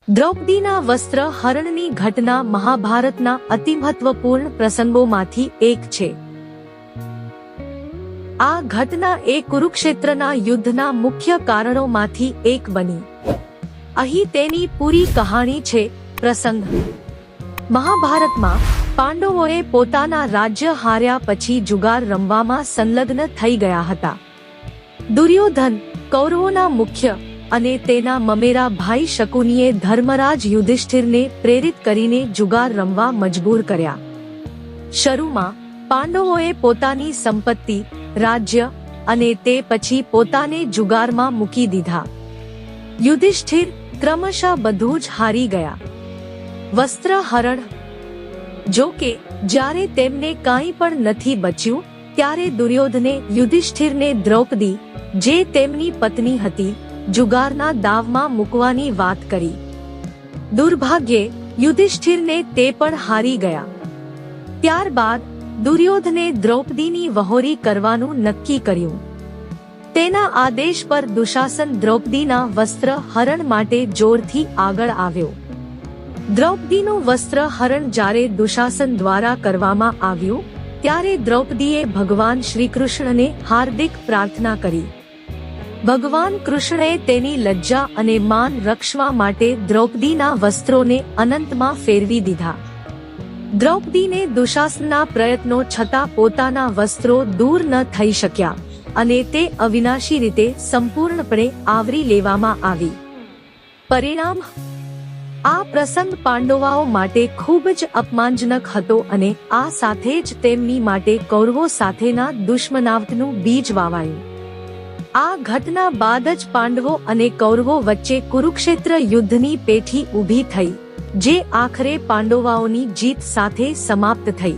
દ્રૌપદીના વસ્ત્ર હરણની ઘટના મહાભારતના અતિ મહત્વપૂર્ણ પ્રસંગોમાંથી એક છે. આ ઘટના એ કુરુક્ષેત્રના યુદ્ધના મુખ્ય કારણોમાંથી એક બની. અહીં તેની પૂરી કહાણી છે. પ્રસંગ: મહાભારતમાં પાંડવોએ પોતાના રાજ્ય હાર્યા પછી જુગાર રમવામાં સંલગ્ન થઈ ગયા હતા. દુર્યોધન, કૌરવોના મુખ્ય, અને તેના મમેરા ભાઈ શકુનીએ ધર્મરાજ યુધિષ્ઠિરને પ્રેરિત કરીને જુગાર રમવા મજબૂર કર્યા. શરૂમાં પાંડવોએ પોતાની સંપત્તિ, રાજ્ય અને તે પછી પોતાને જુગારમાં મૂકી દીધા. યુધિષ્ઠિર ક્રમશઃ બધું જ હારી ગયા. વસ્ત્ર હરણ: જો કે જ્યારે તેમને કાંઈ પણ નથી બચ્યું ત્યારે દુર્યોધને યુધિષ્ઠિરને દ્રૌપદી, જે તેમની પત્ની હતી, જુગારના દાવમાં મૂકવાની વાત કરી. દુર્ભાગ્યે યુધિષ્ઠિરને તે પણ હારી ગયા. ત્યારબાદ દુર્યોધને દ્રૌપદીની વહોરી કરવાનું નક્કી કર્યું. તેના આદેશ પર દુશાસન દ્રૌપદીના વસ્ત્ર હરણ માટે જોરથી આગળ આવ્યો. દ્રૌપદીનું વસ્ત્ર હરણ જ્યારે દુશાસન દ્વારા કરવામાં આવ્યું ત્યારે દ્રૌપદીએ ભગવાન શ્રીકૃષ્ણને હાર્દિક પ્રાર્થના કરી. ભગવાન કૃષ્ણએ તેની લજ્જા અને માન રક્ષવા માટે દ્રૌપદીના વસ્ત્રોને અનંતમાં ફેરવી દીધા. દ્રૌપદીને દુશાસનના પ્રયત્નો છતાં પોતાના વસ્ત્રો દૂર ન થઈ શક્યા અને તે અવિનાશી રીતે સંપૂર્ણપણે આવરી લેવામાં આવી. પરિણામ: આ પ્રસંગ પાંડવો માટે ખૂબ જ અપમાનજનક હતો અને આ સાથે જ તેમની માટે કૌરવો સાથેના દુશ્મનાવટનું બીજ વાવાયું. આ ઘટના બાદ જ પાંડવો અને કૌરવો વચ્ચે કુરુક્ષેત્ર યુદ્ધની પેઠી ઊભી થઈ, જે આખરે પાંડવોની જીત સાથે સમાપ્ત થઈ.